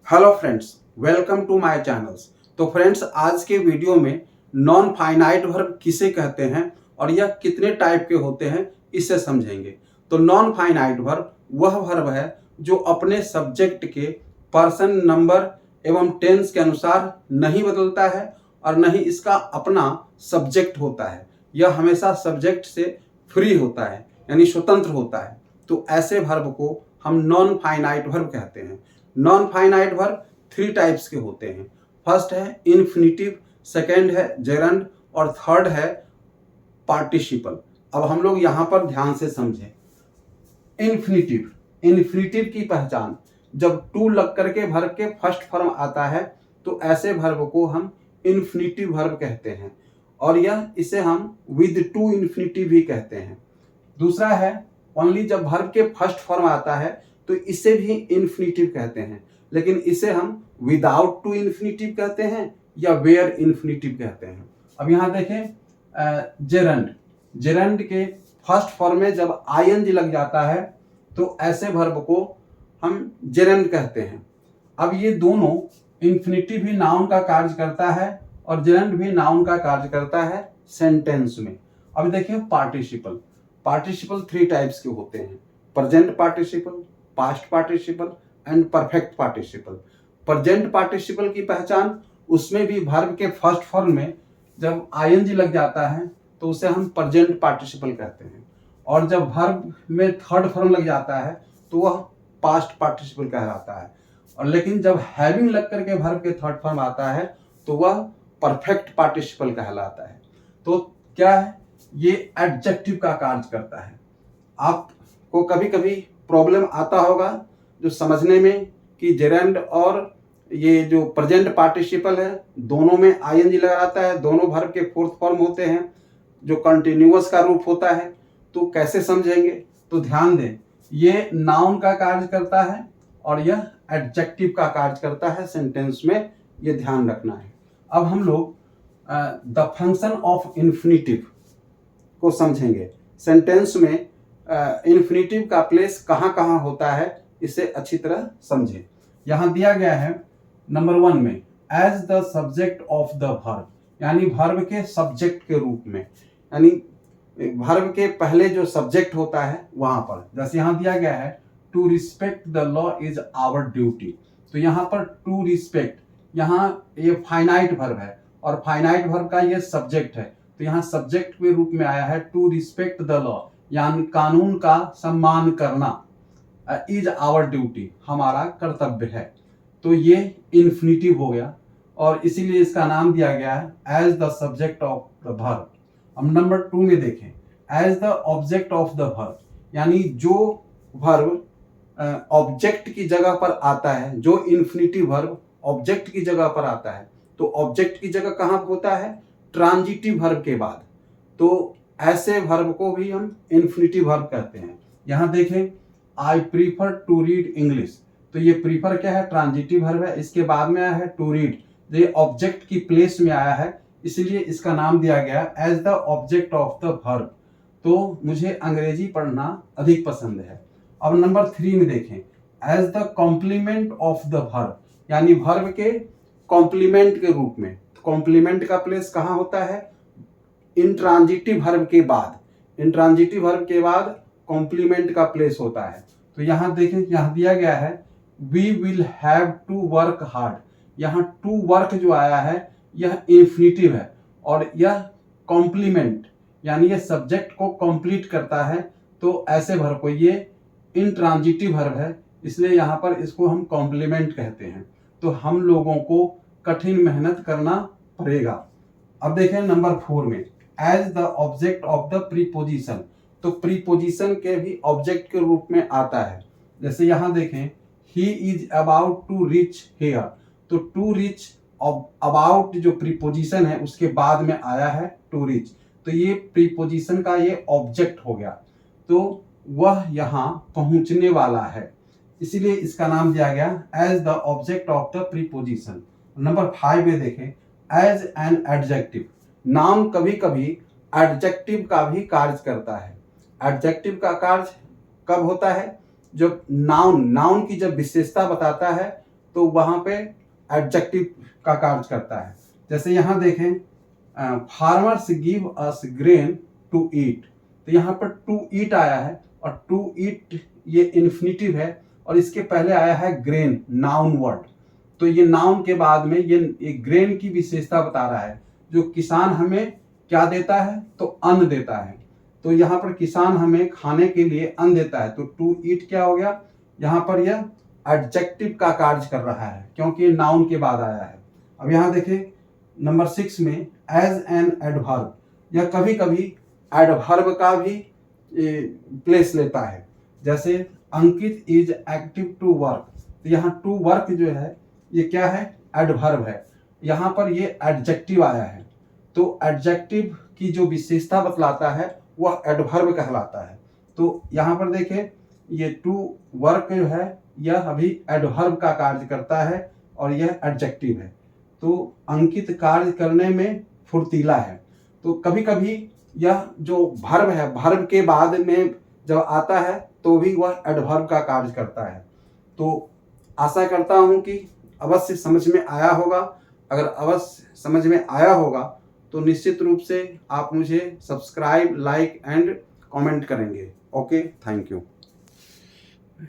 Hello friends, welcome to my channels. तो friends, आज के वीडियो में नॉन फाइनाइट वर्ब किसे कहते हैं और यह कितने टाइप के होते हैं इसे समझेंगे। तो नॉन फाइनाइट वर्ब वह वर्ब है जो अपने सब्जेक्ट के पर्सन, नंबर एवं टेंस के अनुसार नहीं बदलता है और न ही इसका अपना सब्जेक्ट होता है। यह हमेशा सब्जेक्ट से फ्री होता है, यानी स्वतंत्र होता है। तो ऐसे वर्ब को हम नॉन फाइनाइट वर्ब कहते हैं। नॉन फाइनाइट वर्ब 3 टाइप्स के होते हैं। फर्स्ट है इन्फिनिटिव, सेकेंड है जेरंड और थर्ड है पार्टिसिपल। अब हम लोग यहाँ पर ध्यान से समझें। इन्फिनिटिव, इन्फिनिटिव की पहचान, जब टू लग करके वर्ब के फर्स्ट फॉर्म आता है तो ऐसे वर्ब को हम इन्फिनिटिव वर्ब कहते हैं और इसे हम विद टू इन्फिनिटिव भी कहते हैं। दूसरा है ओनली, जब वर्ब के फर्स्ट फॉर्म आता है तो इसे भी इन्फिनिटिव कहते हैं, लेकिन इसे हम विदाउट टू इन्फिनिटिव कहते हैं या वेयर इन्फिनिटिव कहते हैं। अब यहाँ देखें जेरंड, जेरंड के फर्स्ट फॉर्म में जब आईएनजी लग जाता है तो ऐसे वर्ब को हम जेरंड कहते हैं। अब ये दोनों, इन्फिनिटिव भी नाउन का कार्य करता है और जेरंड भी नाउन का कार्य करता है सेंटेंस में। अब देखिए पार्टिसिपल, पार्टिसिपल 3 टाइप्स के होते हैं। Present participle, past participle and perfect participle. Present participle की पहचान, उसमें भी वर्ब के फर्स्ट फॉर्म में जब आईएनजी लग जाता है तो उसे हम प्रेजेंट पार्टिसिपल कहते हैं और जब वर्ब में थर्ड फॉर्म लग जाता है तो वह पास्ट पार्टिसिपल कहलाता है। और लेकिन जब हैविंग लग करके वर्ब के थर्ड फॉर्म आता है तो वह परफेक्ट पार्टिसिपल कहलाता है। तो क्या है, ये एडजेक्टिव का कार्य करता है। आपको कभी कभी प्रॉब्लम आता होगा जो समझने में कि जेरंड और ये जो प्रेजेंट पार्टिसिपल है दोनों में आईएनजी लगा रहता है, दोनों वर्ब के फोर्थ फॉर्म होते हैं जो कंटिन्यूअस का रूप होता है। तो कैसे समझेंगे, तो ध्यान दें, ये नाउन का कार्य करता है और यह एडजेक्टिव का कार्य करता है सेंटेंस में, ये ध्यान रखना है। अब हम लोग द फंक्शन ऑफ इन्फिनिटिव को समझेंगे। सेंटेंस में इन्फिनिटिव का प्लेस कहाँ कहाँ होता है इसे अच्छी तरह समझें। यहाँ दिया गया है नंबर 1 में as the subject of the verb, यानी वर्ब के सब्जेक्ट के रूप में, यानी वर्ब के पहले जो सब्जेक्ट होता है वहां पर। जैसे यहाँ दिया गया है to respect the law is our duty, तो यहाँ पर टू रिस्पेक्ट, यहाँ ये फाइनाइट वर्ब है और फाइनाइट वर्ब का ये सब्जेक्ट है, तो यहाँ सब्जेक्ट के रूप में आया है टू रिस्पेक्ट द लॉ, यानी कानून का सम्मान करना, इज आवर ड्यूटी, हमारा कर्तव्य है। तो ये इन्फिनिटिव हो गया और इसीलिए इसका नाम दिया गया है as the subject of the verb. अब नंबर 2 में देखें as the object of the verb, यानी जो वर्ब ऑब्जेक्ट की जगह पर आता है, जो इन्फिनिटिव वर्ब ऑब्जेक्ट की जगह पर आता है, तो ऑब्जेक्ट की जगह कहाँ होता है, ट्रांजिटिव वर्ब के बाद। तो ऐसे वर्ब को भी हम इन्फिनिटिव वर्ब कहते हैं। यहाँ देखें I prefer to read English, तो ये प्रीफर क्या है, ट्रांजिटिव वर्ब है, इसके बाद में आया है टू रीड, ये ऑब्जेक्ट की प्लेस में आया है, इसलिए इसका नाम दिया गया as the object of the verb. तो मुझे अंग्रेजी पढ़ना अधिक पसंद है। अब नंबर 3 में देखें as the complement of the verb, यानी वर्ब के कॉम्प्लीमेंट के रूप में। कॉम्प्लीमेंट का प्लेस कहाँ होता है, इंट्रांजिटिव वर्ब के बाद, इंट्रांजिटिव वर्ब के बाद कॉम्प्लीमेंट का प्लेस होता है। तो यहाँ देखें, यहाँ दिया गया है we will have to work hard, यहाँ टू वर्क जो आया है यह इन्फिनिटिव है और यह कॉम्प्लीमेंट, यानी यह सब्जेक्ट को कंप्लीट करता है। तो ऐसे वर्ब को, ये इंट्रांजिटिव वर्ब है इसलिए यहाँ पर इसको हम कॉम्प्लीमेंट कहते हैं। तो हम लोगों को कठिन मेहनत करना पड़ेगा। अब देखें नंबर 4 में as the object of the preposition, तो प्रीपोजिशन के भी ऑब्जेक्ट के रूप में आता है। जैसे यहाँ देखें he is about to reach here, तो टू रिच, अबाउट जो प्रीपोजिशन है उसके बाद में आया है टू रिच, तो ये प्रीपोजिशन का ये ऑब्जेक्ट हो गया, तो वह यहाँ पहुंचने वाला है, इसीलिए इसका नाम दिया गया as the object of the preposition. Number 5 में देखें एज एन एडजेक्टिव, नाम कभी कभी एडजेक्टिव का भी कार्य करता है। एडजेक्टिव का कार्य कब होता है, जब नाउन की जब विशेषता बताता है तो वहाँ पे एडजेक्टिव का कार्य करता है। जैसे यहाँ देखें, farmers give us grain to eat, तो यहाँ पर टू ईट आया है और टू ईट ये इन्फिनिटिव है और इसके पहले आया है ग्रेन, नाउन वर्ड। तो ये नाउन के बाद में ये ग्रेन की विशेषता बता रहा है। जो किसान हमें क्या देता है, तो अन्न देता है। तो यहाँ पर किसान हमें खाने के लिए अन्न देता है, तो टू ईट क्या हो गया, यहाँ पर यह एडजेक्टिव का कार्य कर रहा है क्योंकि ये नाउन के बाद आया है। अब यहाँ देखें नंबर 6 में एज एन एडवर्ब, यह कभी कभी एडवर्ब का भी प्लेस लेता है। जैसे अंकित इज एक्टिव टू वर्क, तो यहाँ टू वर्क जो है ये क्या है, एडवर्ब है। यहाँ पर ये एडजेक्टिव आया है, तो एडजेक्टिव की जो विशेषता बतलाता है वह एडवर्ब कहलाता है। तो यहाँ पर देखें ये टू वर्क जो है यह अभी एडवर्ब का कार्य करता है और यह एडजेक्टिव है। तो अंकित कार्य करने में फुर्तीला है। तो कभी कभी यह जो वर्ब है, वर्ब के बाद में जब आता है तो भी वह एडवर्ब का कार्य करता है। तो आशा करता हूँ कि अवश्य समझ में आया होगा। अगर अवश्य समझ में आया होगा तो निश्चित रूप से आप मुझे सब्सक्राइब, लाइक एंड कमेंट करेंगे। Okay, thank you.